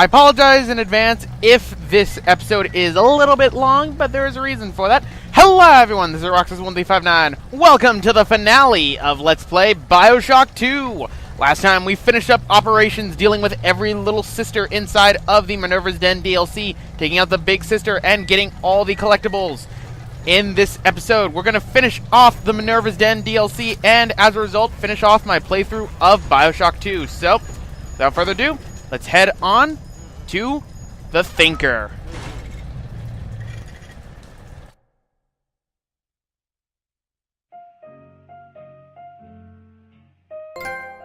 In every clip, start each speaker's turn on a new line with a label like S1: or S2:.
S1: I apologize in advance if this episode is a little bit long, but there is a reason for that. Hello everyone, this is Roxas1359. Welcome to the finale of Let's Play BioShock 2. Last time we finished up operations dealing with every little sister inside of the Minerva's Den DLC, taking out the big sister and getting all the collectibles. In this episode, we're going to finish off the Minerva's Den DLC and as a result, finish off my playthrough of BioShock 2. So, without further ado, let's head on to the Thinker.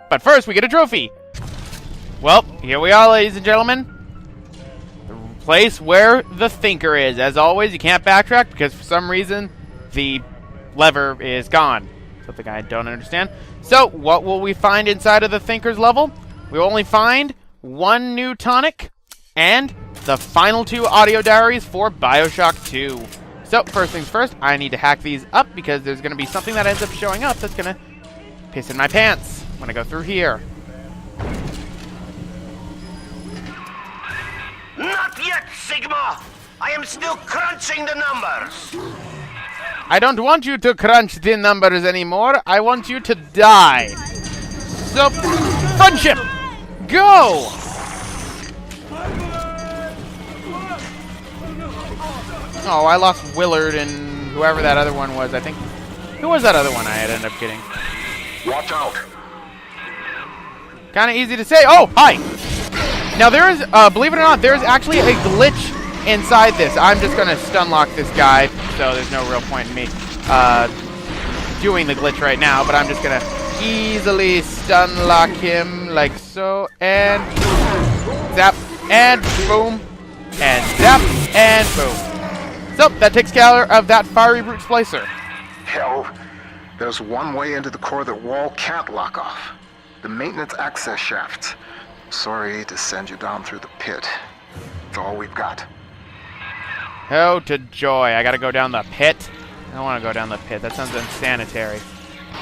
S1: But first, we get a trophy. Well, here we are, ladies and gentlemen. The place where the Thinker is. As always, you can't backtrack because for some reason, the lever is gone. Something I don't understand. So, what will we find inside of the Thinker's level? We'll only find one new tonic and the final two audio diaries for BioShock 2. So, first things first, I need to hack these up because there's going to be something that ends up showing up that's going to piss in my pants when I go through here.
S2: Not yet, Sigma! I am still crunching the numbers!
S1: I don't want you to crunch the numbers anymore. I want you to die. So, friendship! Go! Oh, I lost Willard and whoever that other one was, I think. Who was that other one I had ended up getting?
S2: Watch out!
S1: Kind of easy to say. Oh, hi! Now there is, believe it or not, there's actually a glitch inside this. I'm just going to stun lock this guy, so there's no real point in me doing the glitch right now, but I'm just going to easily stun lock him like so, and zap, and boom, and zap, and boom. So, that takes care of that fiery brute splicer.
S3: Hell, there's one way into the core that Wall can't lock off. The maintenance access shaft. Sorry to send you down through the pit. It's all we've got.
S1: Oh, to joy. I gotta go down the pit. I don't want to go down the pit. That sounds unsanitary.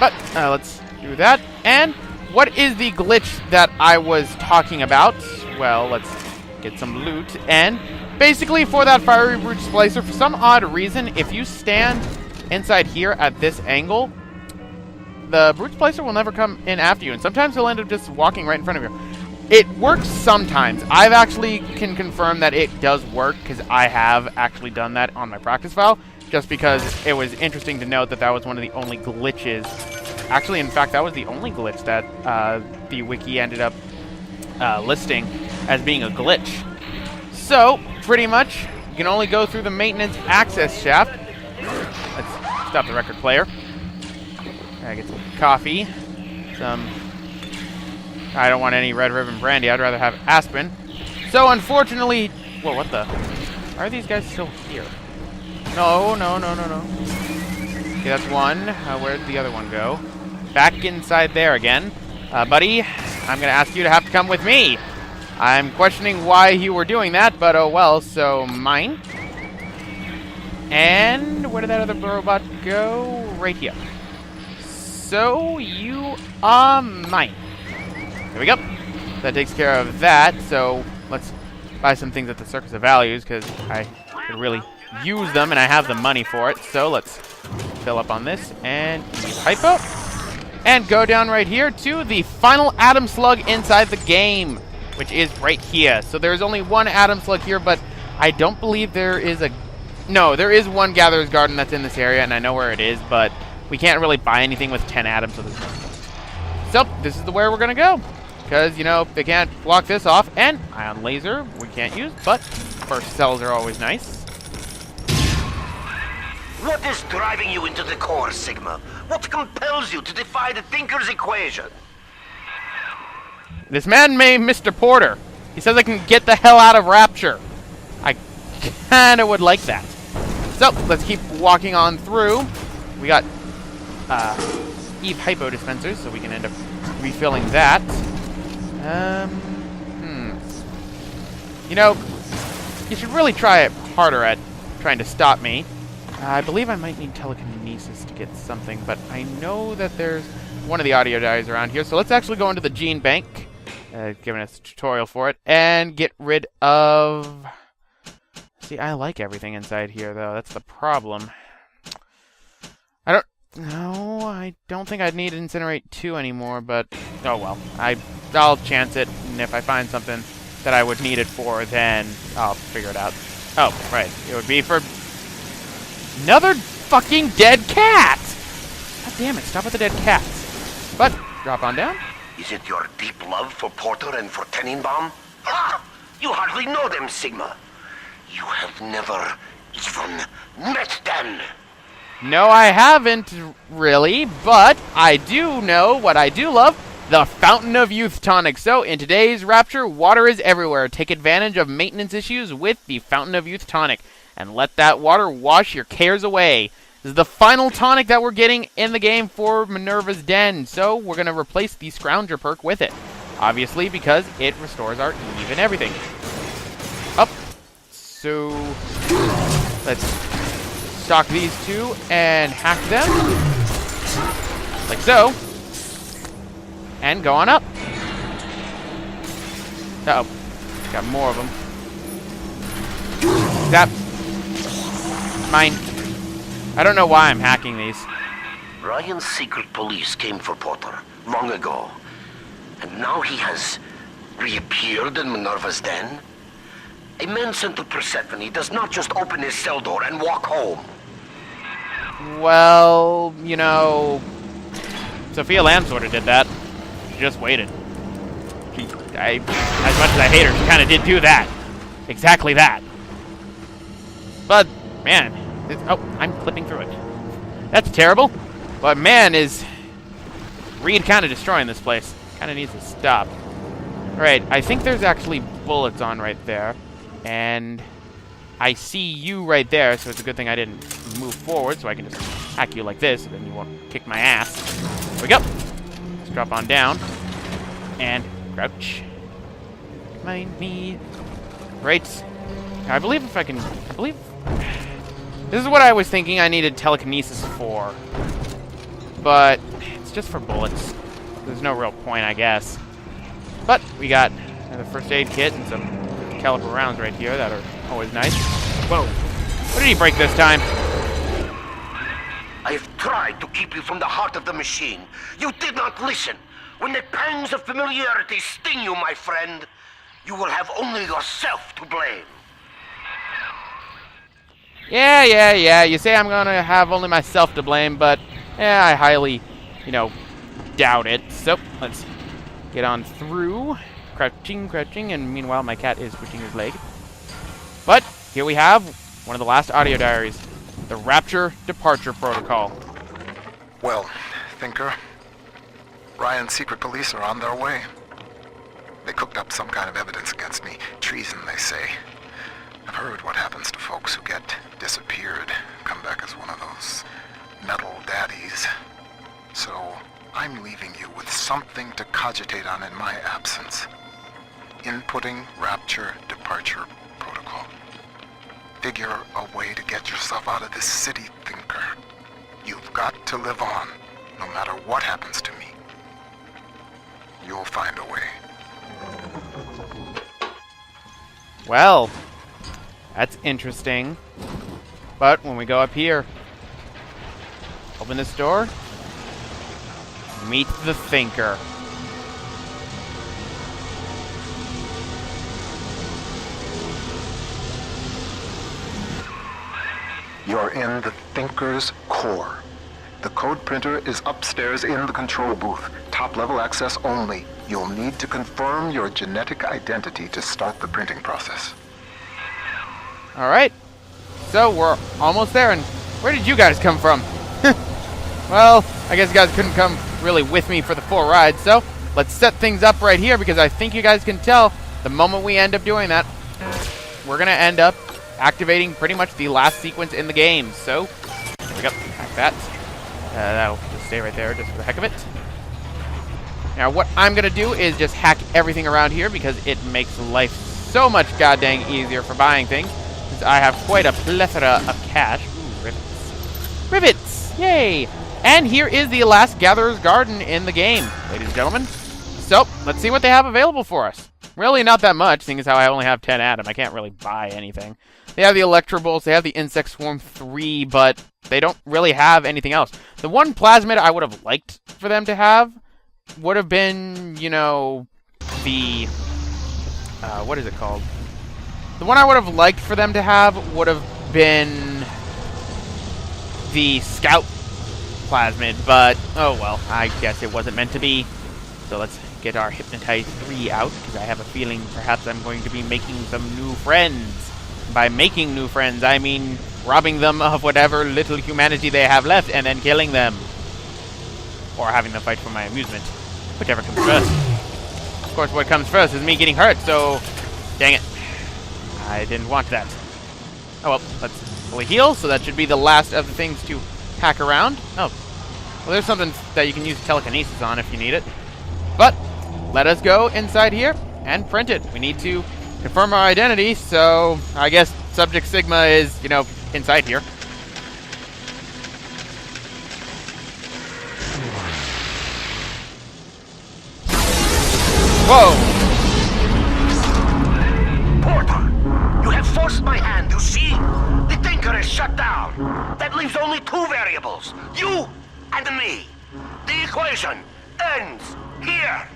S1: But, let's do that. And what is the glitch that I was talking about? Well, let's get some loot. And basically, for that fiery brute splicer, for some odd reason, if you stand inside here at this angle, the brute splicer will never come in after you, and sometimes he'll end up just walking right in front of you. It works sometimes. I've actually can confirm that it does work because I have actually done that on my practice file, just because it was interesting to note that that was one of the only glitches. Actually, in fact, that was the only glitch that the wiki ended up listing as being a glitch. So, pretty much, you can only go through the maintenance access shaft. Let's stop the record player. I get some coffee, I don't want any Red Ribbon Brandy, I'd rather have Aspen. So unfortunately, whoa, what the? Why are these guys still here? No. Okay, that's one. Where'd the other one go? Back inside there again. Buddy, I'm gonna ask you to have to come with me. I'm questioning why you were doing that, but oh well, so mine. And where did that other robot go? Right here. So, you are mine. There we go. That takes care of that. So, let's buy some things at the Circus of Values, because I could really use them, and I have the money for it. So, let's fill up on this, and use hypo. And go down right here to the final Atom Slug inside the game, which is right here. So, there's only one Atom Slug here, but I don't believe there is a... No, there is one Gatherer's Garden that's in this area, and I know where it is, but we can't really buy anything with 10 atoms, so there's no point. So, this is the way we're going to go. Because, you know, they can't block this off. And ion laser, we can't use, but first cells are always nice.
S2: What is driving you into the core, Sigma? What compels you to defy the Thinker's equation?
S1: This man named Mr. Porter. He says I can get the hell out of Rapture. I kinda would like that. So, let's keep walking on through. We got Eve Hypo dispensers, so we can end up refilling that. You know, you should really try it harder at trying to stop me. I believe I might need telekinesis to get something, but I know that there's one of the audio diaries around here, so let's actually go into the gene bank giving us a tutorial for it. And get rid of... See, I like everything inside here, though. That's the problem. No, I don't think I'd need to incinerate 2 anymore, but... Oh, well. I'll chance it, and if I find something that I would need it for, then I'll figure it out. Oh, right. It would be for... Another fucking dead cat! God damn it, stop with the dead cats. But, drop on down.
S2: Is it your deep love for Porter and for Tenenbaum? Ah! You hardly know them, Sigma. You have never even met them.
S1: No, I haven't, really, but I do know what I do love, the Fountain of Youth tonic. So, in today's Rapture, water is everywhere. Take advantage of maintenance issues with the Fountain of Youth tonic, and let that water wash your cares away. This is the final tonic that we're getting in the game for Minerva's Den, so we're going to replace the Scrounger perk with it. Obviously, because it restores our Eve and everything. Up. So, let's... stock these 2 and hack them, like so, and go on up. Uh-oh, got more of them. Zap. Mine. I don't know why I'm hacking these.
S2: Ryan's secret police came for Porter long ago, and now he has reappeared in Minerva's Den. A man sent to Persephone does not just open his cell door and walk home.
S1: Well, you know, Sophia Lamb sort of did that. She just waited. As much as I hate her, she kind of did do that. Exactly that. But, man, oh, I'm clipping through it. That's terrible. But man, is Reed kind of destroying this place. Kind of needs to stop. Alright, I think there's actually bullets on right there. And I see you right there, so it's a good thing I didn't move forward, so I can just hack you like this, and then you won't kick my ass. There we go. Let's drop on down. And crouch. Mind me. Right. I believe if I can... This is what I was thinking I needed telekinesis for. But it's just for bullets. There's no real point, I guess. But we got another first aid kit and some caliber rounds right here that are always nice. Whoa. What did he break this time?
S2: I have tried to keep you from the heart of the machine. You did not listen. When the pangs of familiarity sting you, my friend, you will have only yourself to blame.
S1: Yeah. You say I'm gonna have only myself to blame, but I highly, doubt it. So, let's get on through. Crouching, and meanwhile my cat is switching his leg. But here we have one of the last audio diaries, the Rapture Departure Protocol.
S3: Well, Thinker, Ryan's secret police are on their way. They cooked up some kind of evidence against me. Treason, they say. I've heard what happens to folks who get disappeared, come back as one of those metal daddies. So, I'm leaving you with something to cogitate on in my absence. Inputting Rapture Departure Protocol. Figure a way to get yourself out of this city, Thinker. You've got to live on, no matter what happens to me. You'll find a way.
S1: Well, that's interesting. But when we go up here, open this door, meet the Thinker.
S3: You're in the Thinker's core. The code printer is upstairs in the control booth. Top-level access only. You'll need to confirm your genetic identity to start the printing process.
S1: Alright. So, we're almost there, and where did you guys come from? Well, I guess you guys couldn't come really with me for the full ride, so let's set things up right here, because I think you guys can tell the moment we end up doing that, we're going to end up activating pretty much the last sequence in the game. So, there we go. Hack that. That'll just stay right there just for the heck of it. Now, what I'm going to do is just hack everything around here because it makes life so much goddamn easier for buying things, since I have quite a plethora of cash. Ooh, rivets. Rivets! Yay! And here is the last Gatherer's Garden in the game, ladies and gentlemen. So, let's see what they have available for us. Really not that much, seeing as how I only have 10 Atom. I can't really buy anything. They have the Electrobolts, they have the Insect Swarm 3, but they don't really have anything else. The one Plasmid I would have liked for them to have would have been, you know, the... what is it called? The one I would have liked for them to have would have been the Scout Plasmid, but oh well, I guess it wasn't meant to be. So let's get our Hypnotize 3 out, because I have a feeling perhaps I'm going to be making some new friends. By making new friends, I mean robbing them of whatever little humanity they have left and then killing them. Or having them fight for my amusement. Whichever comes first. Of course, what comes first is me getting hurt, so... Dang it. I didn't want that. Oh well, let's fully heal, so that should be the last of the things to hack around. Oh. Well, there's something that you can use telekinesis on if you need it. But, let us go inside here and print it. We need to confirm our identity, so I guess Subject Sigma is, you know, inside here. Whoa!
S2: Porter, you have forced my hand, you see? The Tinker is shut down. That leaves only two variables, you and me. The equation ends here.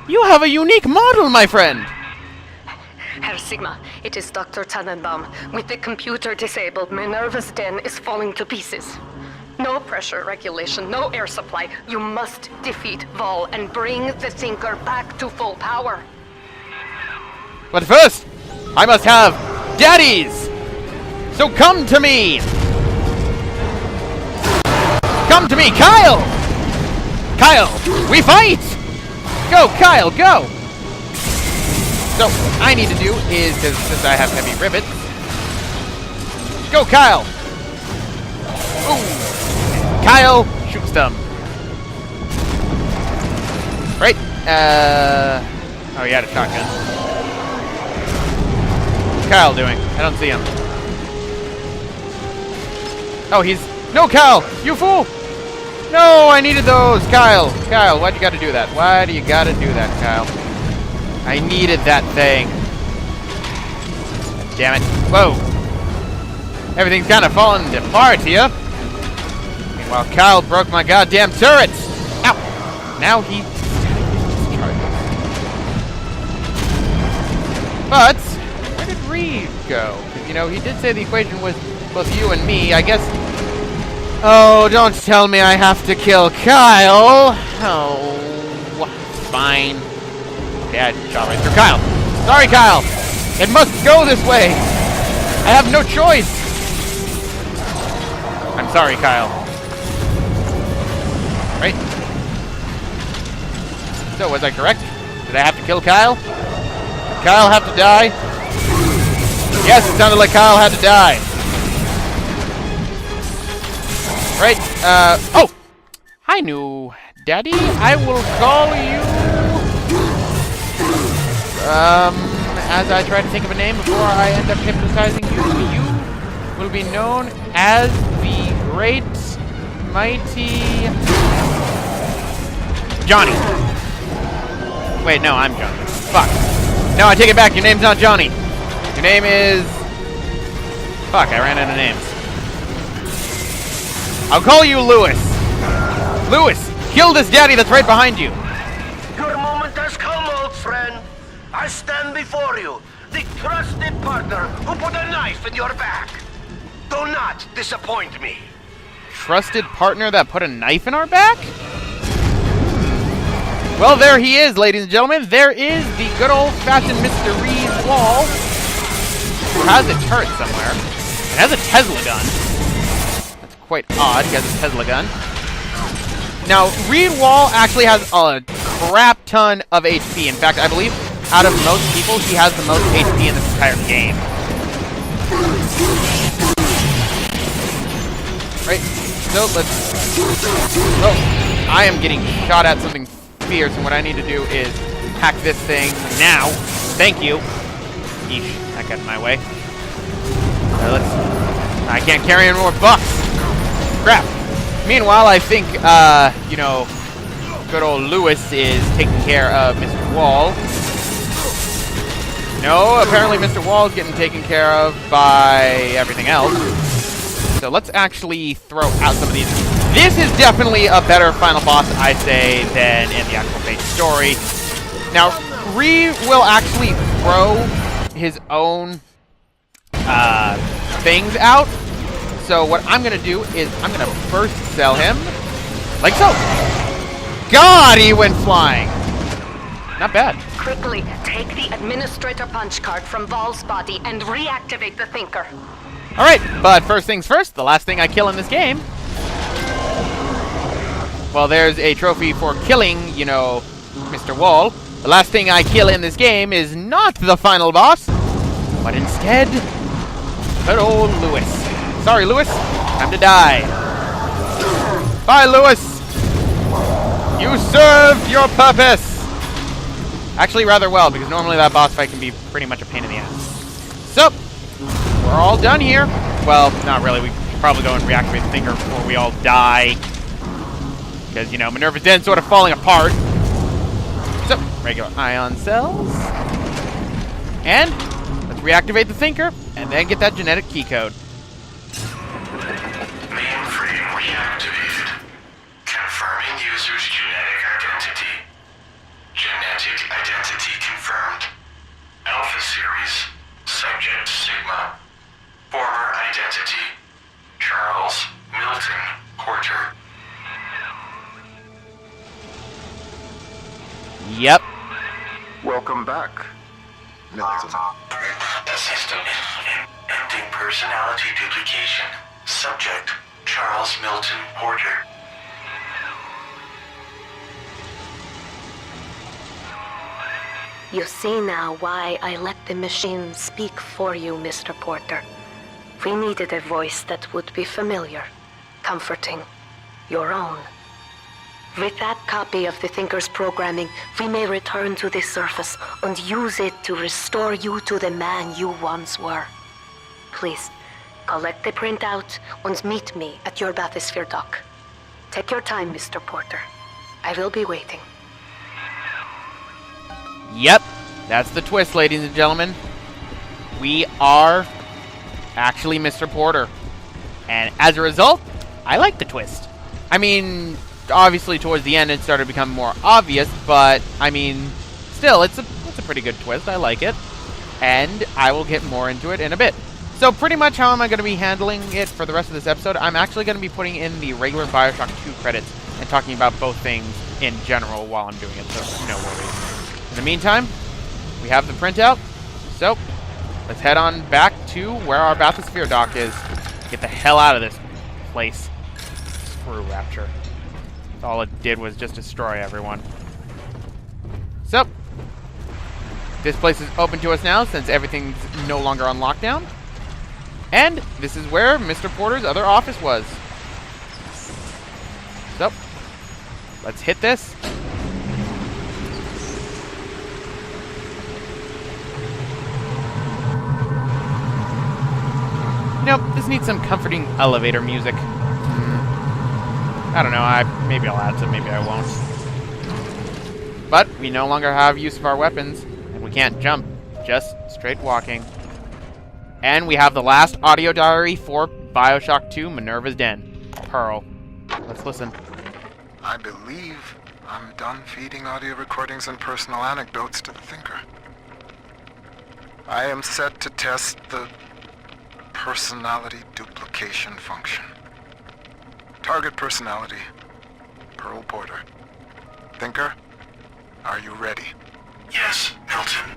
S1: You have a unique model, my friend!
S4: Herr Sigma, it is Dr. Tannenbaum. With the computer disabled, Minerva's den is falling to pieces. No pressure regulation, no air supply. You must defeat Vol and bring the Thinker back to full power.
S1: But first, I must have daddies! So come to me! Come to me, Kyle! Kyle, we fight! Go, Kyle, go! So, what I need to do is, because since I have heavy rivets... Go, Kyle! Ooh! Kyle shoots them. Right, oh, he had a shotgun. What's Kyle doing? I don't see him. Oh, he's... No, Kyle! You fool! No, I needed those! Kyle! Kyle, why'd you gotta do that? Why do you gotta do that, Kyle? I needed that thing. Damn it. Whoa! Everything's kind of falling apart here. Meanwhile, Kyle broke my goddamn turrets! Ow! Now he... But, where did Reed go? Because, you know, he did say the equation was both you and me. I guess... Oh, don't tell me I have to kill Kyle! Oh, fine. Okay, I shot right through Kyle. Sorry, Kyle! It must go this way! I have no choice! I'm sorry, Kyle. Right? So, was I correct? Did I have to kill Kyle? Did Kyle have to die? Yes, it sounded like Kyle had to die. Right, oh! Hi, new daddy. I will call you... as I try to think of a name before I end up hypnotizing you, you will be known as the Great Mighty... Johnny. Wait, no, I'm Johnny. Fuck. No, I take it back. Your name's not Johnny. Your name is... Fuck, I ran out of names. I'll call you Lewis. Lewis, kill this daddy that's right behind you.
S2: Your moment has come, old friend. I stand before you, the trusted partner who put a knife in your back. Do not disappoint me.
S1: Trusted partner that put a knife in our back? Well, there he is, ladies and gentlemen. There is the good old-fashioned Mr. Reed Wall, who has a turret somewhere. It has a Tesla gun. That's quite odd. He has a Tesla gun. Now, Reed Wall actually has a crap ton of HP. In fact, I believe out of most people, he has the most HP in this entire game. Right, so let's... Oh, I am getting shot at something fierce, and what I need to do is hack this thing now. Thank you. Yeesh, that got in my way. I can't carry any more buffs. Crap. Meanwhile, I think, you know, good old Lewis is taking care of Mr. Wall. No, apparently Mr. Wall is getting taken care of by everything else. So let's actually throw out some of these. This is definitely a better final boss, I'd say, than in the actual base story. Now, Ree will actually throw his own things out. So what I'm going to do is I'm going to first sell him, like so. God, he went flying. Not bad.
S4: Quickly, take the Administrator punch card from Val's body and reactivate the Thinker.
S1: Alright, but first things first, the last thing I kill in this game. Well, there's a trophy for killing, you know, Mr. Wall. The last thing I kill in this game is not the final boss, but instead, good old Lewis. Sorry, Lewis, time to die. Bye, Lewis. You served your purpose. Actually, rather well, because normally that boss fight can be pretty much a pain in the ass. So, we're all done here. Well, not really. We should probably go and reactivate the Thinker before we all die. Because, you know, Minerva's Den sort of falling apart. So, regular ion cells. And let's reactivate the Thinker, and then get that genetic key code.
S5: Mainframe reactivated. Confirming user's genetic identity. Genetic identity confirmed. Alpha series. Subject Sigma. Former identity. Charles Milton Porter.
S1: Yep.
S3: Welcome back, Milton.
S5: System ending personality duplication. Subject Charles Milton Porter.
S4: You see now why I let the machine speak for you, Mr. Porter. We needed a voice that would be familiar, comforting, your own. With that copy of the Thinker's programming, we may return to the surface and use it to restore you to the man you once were. Please, collect the printout and meet me at your bathysphere dock. Take your time, Mr. Porter. I will be waiting.
S1: Yep, that's the twist, ladies and gentlemen. We are actually Mr. Porter. And as a result, I like the twist. I mean, obviously towards the end it started to become more obvious, but I mean, still, it's a pretty good twist. I like it. And I will get more into it in a bit. So pretty much how am I going to be handling it for the rest of this episode? I'm actually going to be putting in the regular BioShock 2 credits and talking about both things in general while I'm doing it, so no worries. In the meantime, we have the printout, so let's head on back to where our bathysphere dock is. Get the hell out of this place. Screw Rapture. All it did was just destroy everyone. So, this place is open to us now since everything's no longer on lockdown. And this is where Mr. Porter's other office was. So, let's hit this. Nope, this needs some comforting elevator music. I don't know, maybe I'll add some, maybe I won't. But we no longer have use of our weapons, and we can't jump, just straight walking. And we have the last audio diary for BioShock 2 Minerva's Den. Pearl. Let's listen.
S3: I believe I'm done feeding audio recordings and personal anecdotes to the Thinker. I am set to test the personality duplication function. Target personality, Pearl Porter. Thinker, are you ready?
S5: Yes, Milton.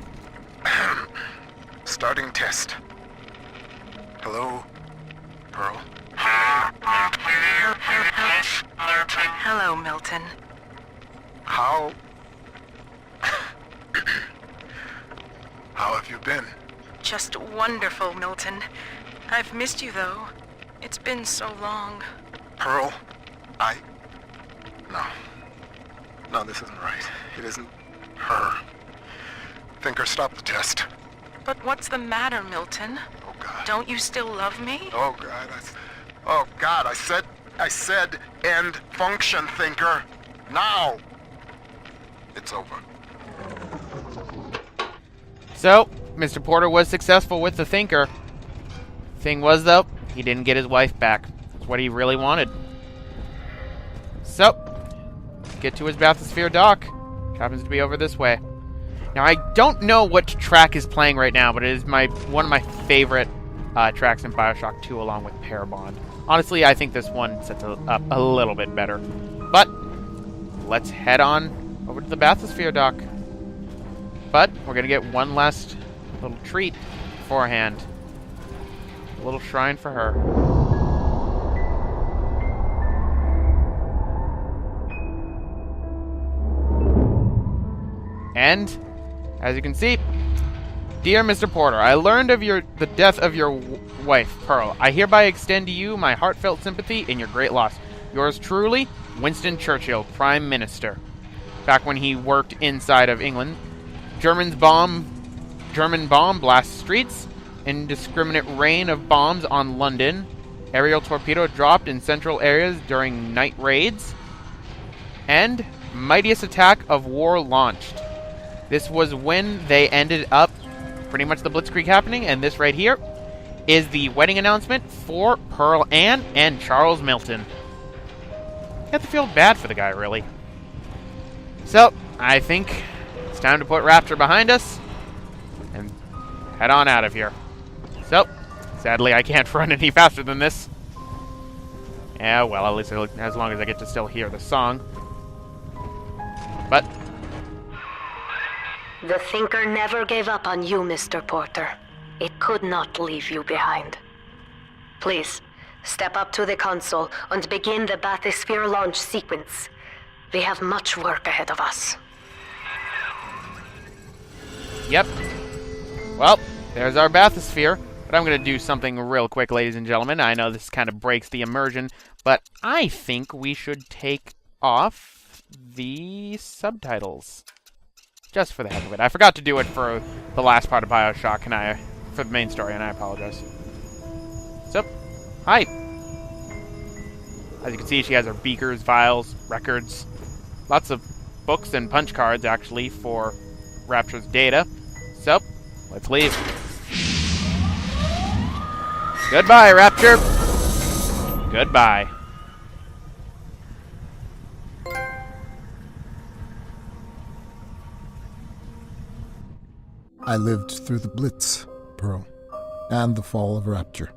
S3: Starting test. Hello, Pearl.
S6: Hello, Milton.
S3: How have you been?
S6: Just wonderful, Milton. I've missed you, though. It's been so long.
S3: Pearl, No, this isn't right. It isn't her. Thinker, stop the test.
S6: But what's the matter, Milton?
S3: Oh, God.
S6: Don't you still love me?
S3: Oh, God, I said end function, Thinker. Now. It's over.
S1: So, Mr. Porter was successful with the Thinker. Thing was, though, he didn't get his wife back. That's what he really wanted. So, let's get to his bathysphere dock, which happens to be over this way. Now, I don't know what track is playing right now, but it is one of my favorite tracks in BioShock 2, along with Parabon. Honestly, I think this one sets up a little bit better. But, let's head on over to the bathysphere dock. But, we're going to get one last little treat beforehand. A little shrine for her. And, as you can see, dear Mr. Porter, I learned of the death of your wife, Pearl. I hereby extend to you my heartfelt sympathy in your great loss. Yours truly, Winston Churchill, Prime Minister. Back when he worked inside of England, German bomb blasts streets, indiscriminate rain of bombs on London, aerial torpedo dropped in central areas during night raids, and mightiest attack of war launched. This was when they ended up pretty much the Blitzkrieg happening, and this right here is the wedding announcement for Pearl Ann and Charles Milton. You have to feel bad for the guy, really. So, I think it's time to put Rapture behind us and head on out of here. So, sadly, I can't run any faster than this. Yeah, well, at least as long as I get to still hear the song. But
S4: The Thinker never gave up on you, Mr. Porter. It could not leave you behind. Please, step up to the console and begin the bathysphere launch sequence. We have much work ahead of us.
S1: Yep. Well, there's our bathysphere. But I'm going to do something real quick, ladies and gentlemen. I know this kind of breaks the immersion, but I think we should take off the subtitles. Just for the heck of it. I forgot to do it for the last part of BioShock, for the main story, and I apologize. So, hi. As you can see, she has her beakers, vials, records. Lots of books and punch cards, actually, for Rapture's data. So, let's leave. Goodbye, Rapture. Goodbye.
S3: I lived through the Blitz, Pearl, and the fall of Rapture.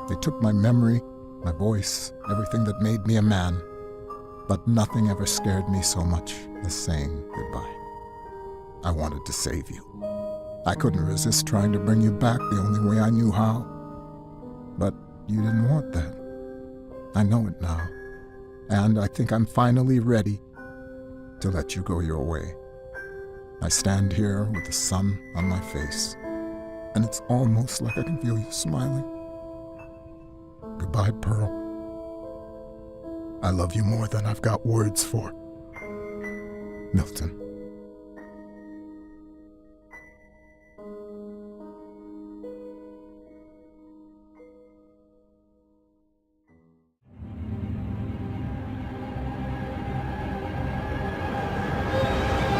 S3: They took my memory, my voice, everything that made me a man, but nothing ever scared me so much as saying goodbye. I wanted to save you. I couldn't resist trying to bring you back the only way I knew how. But you didn't want that. I know it now, and I think I'm finally ready to let you go your way. I stand here with the sun on my face, and it's almost like I can feel you smiling. Goodbye, Pearl. I love you more than I've got words for. Milton.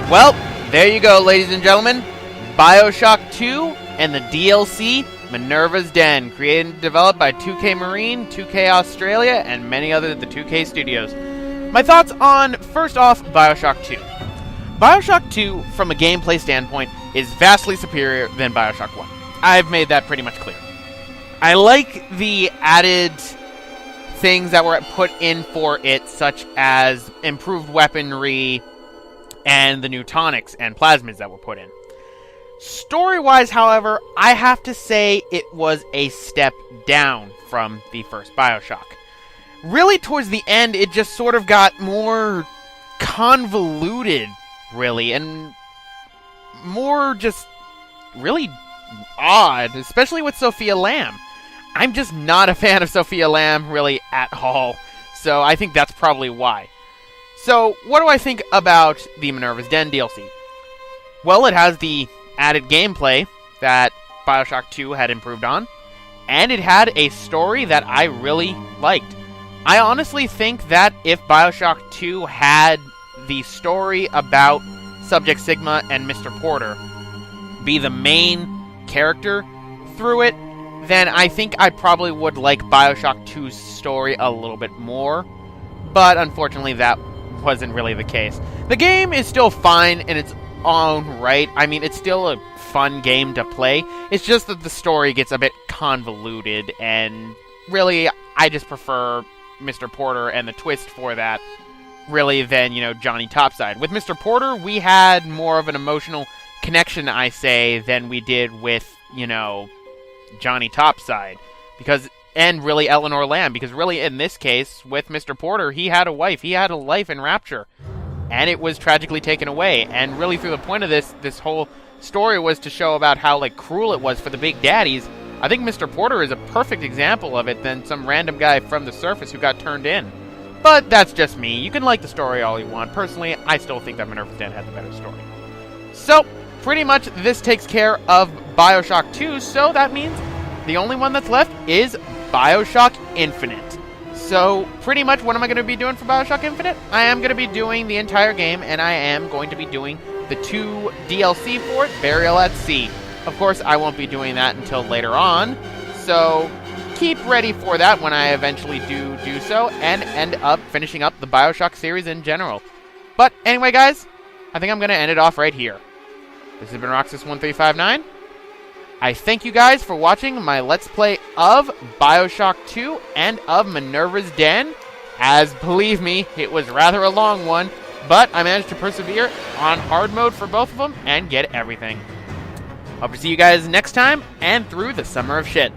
S1: Well, there you go, ladies and gentlemen. BioShock 2 and the DLC, Minerva's Den, created and developed by 2K Marine, 2K Australia, and many other of the 2K studios. My thoughts on, first off, BioShock 2. BioShock 2, from a gameplay standpoint, is vastly superior than BioShock 1. I've made that pretty much clear. I like the added things that were put in for it, such as improved weaponry and the new tonics and plasmids that were put in. Story-wise, however, I have to say it was a step down from the first BioShock. Really, towards the end, it just sort of got more convoluted, really, and more just really odd, especially with Sophia Lamb. I'm just not a fan of Sophia Lamb, really, at all, so I think that's probably why. So, what do I think about the Minerva's Den DLC? Well, it has the added gameplay that BioShock 2 had improved on, and it had a story that I really liked. I honestly think that if BioShock 2 had the story about Subject Sigma and Mr. Porter be the main character through it, then I think I probably would like BioShock 2's story a little bit more. But unfortunately, that wasn't really the case. The game is still fine in its own right. I mean, it's still a fun game to play. It's just that the story gets a bit convoluted, and really, I just prefer Mr. Porter and the twist for that, really, than, you know, Johnny Topside. With Mr. Porter, we had more of an emotional connection, I say, than we did with, you know, Johnny Topside. And really Eleanor Lamb, because really in this case, with Mr. Porter, he had a wife, he had a life in Rapture, and it was tragically taken away. And really through the point of this whole story was to show about how, like, cruel it was for the big daddies. I think Mr. Porter is a perfect example of it than some random guy from the surface who got turned in. But that's just me. You can like the story all you want. Personally, I still think that Minerva's Den had the better story. So, pretty much this takes care of BioShock 2, so that means the only one that's left is BioShock Infinite. So, pretty much what am I going to be doing for BioShock Infinite? I am going to be doing the entire game, and I am going to be doing the 2 DLC for it, Burial at Sea. Of course, I won't be doing that until later on, so keep ready for that when I eventually do so, and end up finishing up the BioShock series in general. But anyway, guys, I think I'm going to end it off right here. This has been Roxas1359. I thank you guys for watching my Let's Play of BioShock 2 and of Minerva's Den, as, believe me, it was rather a long one, but I managed to persevere on hard mode for both of them and get everything. Hope to see you guys next time and through the Summer of Shit.